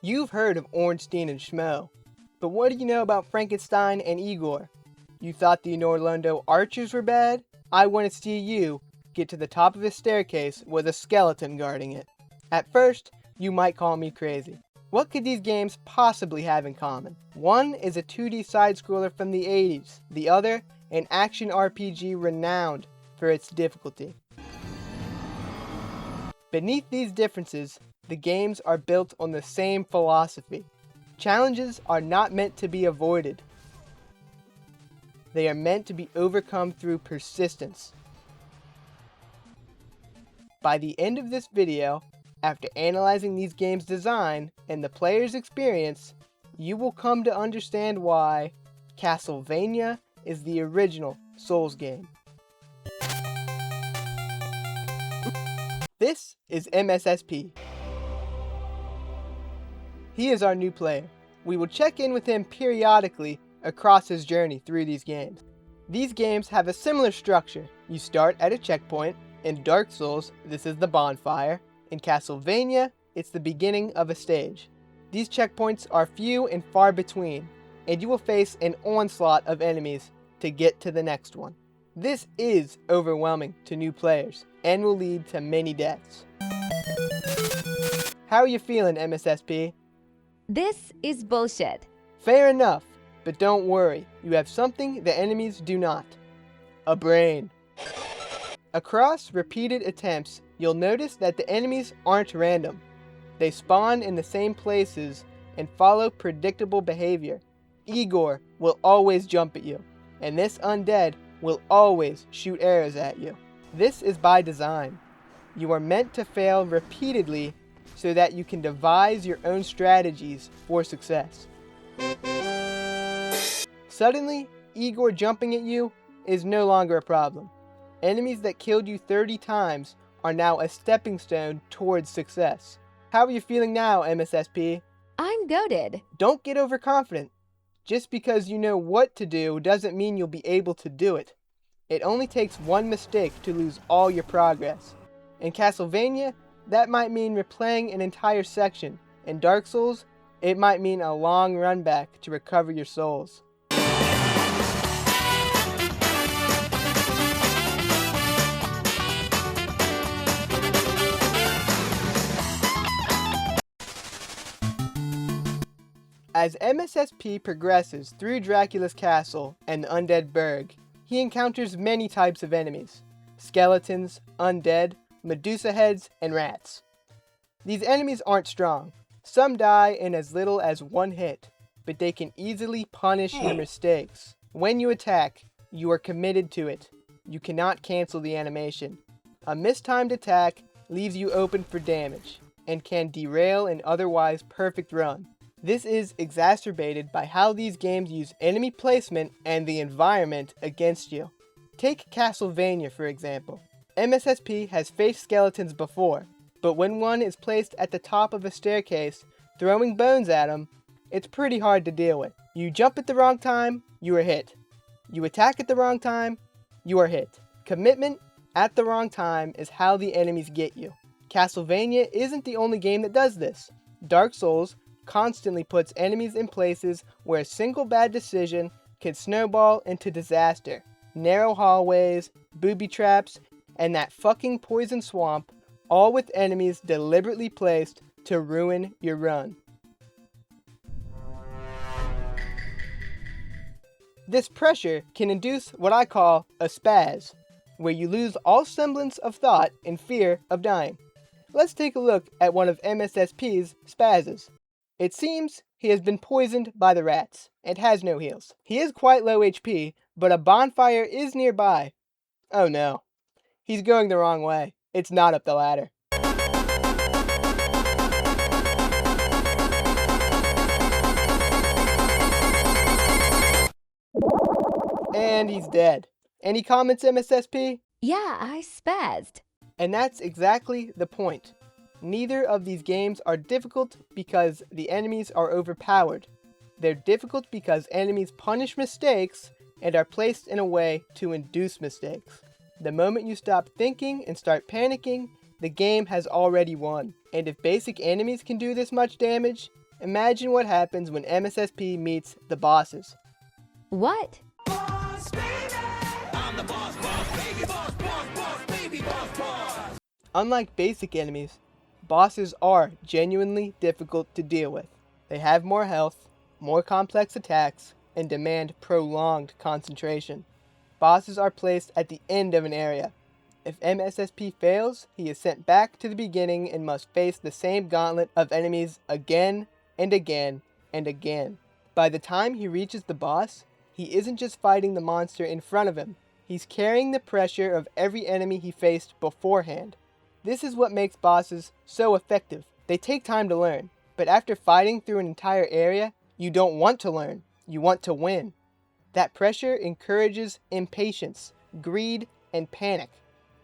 You've heard of Ornstein and Schmo, but what do you know about Frankenstein and Igor? You thought the Norlondo archers were bad? I want to see you get to the top of a staircase with a skeleton guarding it. At first, you might call me crazy. What could these games possibly have in common? One is a 2D side-scroller from the 80s, the other, an action RPG renowned for its difficulty. Beneath these differences, the games are built on the same philosophy. Challenges are not meant to be avoided. They are meant to be overcome through persistence. By the end of this video, after analyzing these games' design and the player's experience, you will come to understand why Castlevania is the original Souls game. This is MSSP. He is our new player. We will check in with him periodically across his journey through these games. These games have a similar structure. You start at a checkpoint. In Dark Souls, this is the bonfire. In Castlevania, it's the beginning of a stage. These checkpoints are few and far between, and you will face an onslaught of enemies to get to the next one. This is overwhelming to new players, and will lead to many deaths. How are you feeling, MSSP? This is bullshit. Fair enough, but don't worry, you have something the enemies do not. A brain. Across repeated attempts, you'll notice that the enemies aren't random. They spawn in the same places and follow predictable behavior. Igor will always jump at you, and this undead will always shoot arrows at you. This is by design. You are meant to fail repeatedly so that you can devise your own strategies for success. Suddenly, Igor jumping at you is no longer a problem. Enemies that killed you 30 times are now a stepping stone towards success. How are you feeling now, MSSP? I'm goated. Don't get overconfident. Just because you know what to do doesn't mean you'll be able to do it. It only takes one mistake to lose all your progress. In Castlevania, that might mean replaying an entire section. In Dark Souls, it might mean a long run back to recover your souls. As MSSP progresses through Dracula's castle and the Undead Burg, he encounters many types of enemies: skeletons, undead, Medusa heads, and rats. These enemies aren't strong. Some die in as little as one hit, but they can easily punish your mistakes. When you attack, you are committed to it. You cannot cancel the animation. A mistimed attack leaves you open for damage, and can derail an otherwise perfect run. This is exacerbated by how these games use enemy placement and the environment against you. Take Castlevania for example. MSSP has faced skeletons before, but when one is placed at the top of a staircase, throwing bones at him, it's pretty hard to deal with. You jump at the wrong time, you are hit. You attack at the wrong time, you are hit. Commitment at the wrong time is how the enemies get you. Castlevania isn't the only game that does this. Dark Souls constantly puts enemies in places where a single bad decision could snowball into disaster. Narrow hallways, booby traps, and that fucking poison swamp, all with enemies deliberately placed to ruin your run. This pressure can induce what I call a spaz, where you lose all semblance of thought in fear of dying. Let's take a look at one of MSSP's spazzes. It seems he has been poisoned by the rats, and has no heals. He is quite low HP, but a bonfire is nearby. Oh no. He's going the wrong way. It's not up the ladder. And he's dead. Any comments, MSSP? Yeah, I spazzed. And that's exactly the point. Neither of these games are difficult because the enemies are overpowered. They're difficult because enemies punish mistakes and are placed in a way to induce mistakes. The moment you stop thinking and start panicking, the game has already won. And if basic enemies can do this much damage, Imagine what happens when MSSP meets the bosses. What? Boss, baby. I'm the boss, baby, boss. Unlike basic enemies, bosses are genuinely difficult to deal with. They have more health, more complex attacks, and demand prolonged concentration. Bosses are placed at the end of an area. If MSSP fails, he is sent back to the beginning and must face the same gauntlet of enemies again and again and again. By the time he reaches the boss, he isn't just fighting the monster in front of him, he's carrying the pressure of every enemy he faced beforehand. This is what makes bosses so effective. They take time to learn, but after fighting through an entire area, you don't want to learn, you want to win. That pressure encourages impatience, greed, and panic.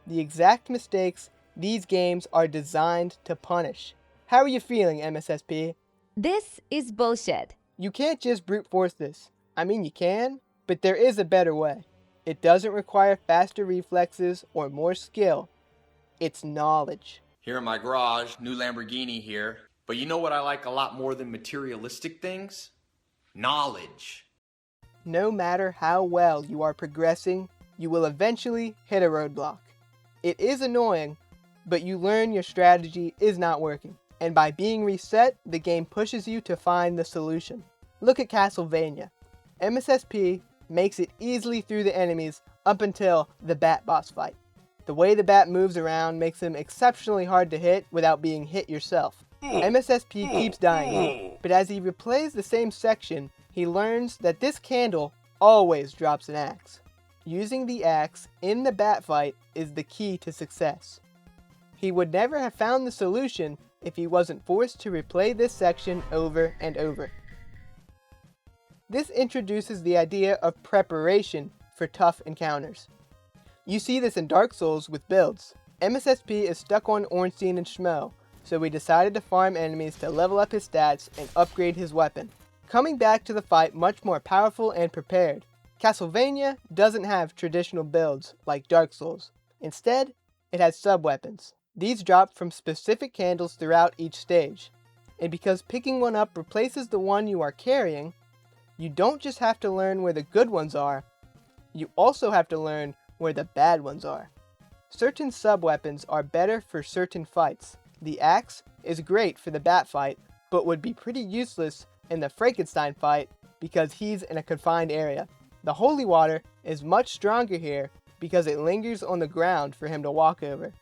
The exact mistakes these games are designed to punish. How are you feeling, MSSP? This is bullshit. You can't just brute force this. I mean, you can, but there is a better way. It doesn't require faster reflexes or more skill. It's knowledge. Here in my garage, new Lamborghini here. But you know what I like a lot more than materialistic things? Knowledge. No matter how well you are progressing, you will eventually hit a roadblock. It is annoying, but you learn your strategy is not working. And by being reset, the game pushes you to find the solution. Look at Castlevania. MSSP makes it easily through the enemies up until the bat boss fight. The way the bat moves around makes him exceptionally hard to hit without being hit yourself. MSSP keeps dying, but as he replays the same section, he learns that this candle always drops an axe. Using the axe in the bat fight is the key to success. He would never have found the solution if he wasn't forced to replay this section over and over. This introduces the idea of preparation for tough encounters. You see this in Dark Souls with builds. MSSP is stuck on Ornstein and Schmo, so we decided to farm enemies to level up his stats and upgrade his weapon. Coming back to the fight much more powerful and prepared. Castlevania doesn't have traditional builds like Dark Souls. Instead, it has sub-weapons. These drop from specific candles throughout each stage. And because picking one up replaces the one you are carrying, you don't just have to learn where the good ones are, you also have to learn where the bad ones are. Certain sub-weapons are better for certain fights. The axe is great for the bat fight, but would be pretty useless in the Frankenstein fight because he's in a confined area. The holy water is much stronger here because it lingers on the ground for him to walk over.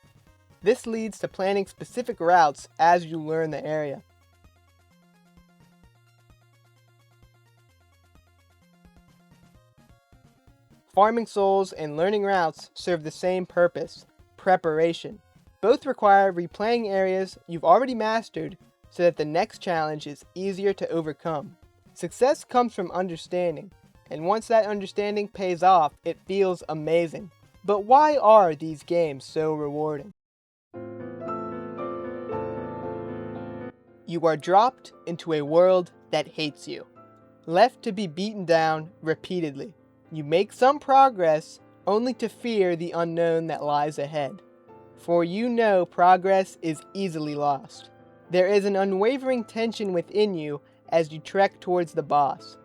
This leads to planning specific routes as you learn the area. Farming souls and learning routes serve the same purpose: preparation. Both require replaying areas you've already mastered so that the next challenge is easier to overcome. Success comes from understanding, and once that understanding pays off, it feels amazing. But why are these games so rewarding? You are dropped into a world that hates you, left to be beaten down repeatedly. You make some progress, only to fear the unknown that lies ahead. For you know progress is easily lost. There is an unwavering tension within you as you trek towards the boss.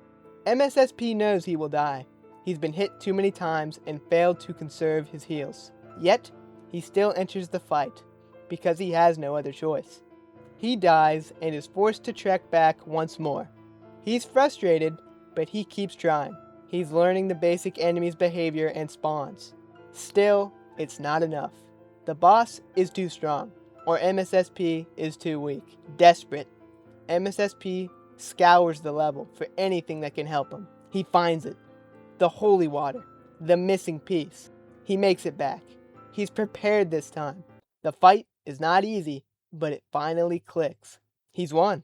MSSP knows he will die. He's been hit too many times and failed to conserve his heals. Yet, he still enters the fight, because he has no other choice. He dies and is forced to trek back once more. He's frustrated, but he keeps trying. He's learning the basic enemy's behavior and spawns. Still, it's not enough. The boss is too strong, or MSSP is too weak. Desperate, MSSP scours the level for anything that can help him. He finds it. The holy water. The missing piece. He makes it back. He's prepared this time. The fight is not easy, but it finally clicks. He's won.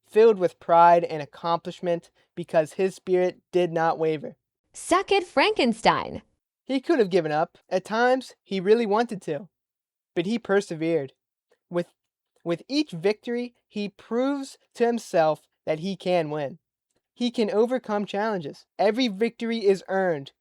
Filled with pride and accomplishment because his spirit did not waver. Suck it, Frankenstein. He could have given up. At times, he really wanted to. But he persevered. With each victory, he proves to himself that he can win. He can overcome challenges. Every victory is earned.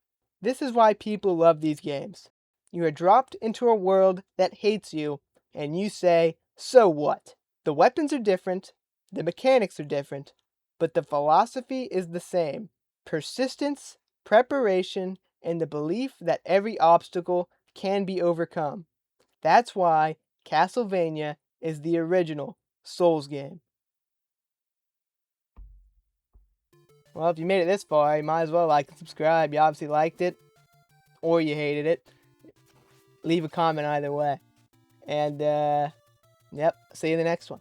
This is why people love these games. You are dropped into a world that hates you, and you say, so what? The weapons are different, The mechanics are different, but the philosophy is the same. Persistence, preparation, and the belief that every obstacle can be overcome. That's why Castlevania is the original Souls game. Well, if you made it this far, you might as well like and subscribe. You obviously liked it, or you hated it. Leave a comment either way. And, yep, see you in the next one.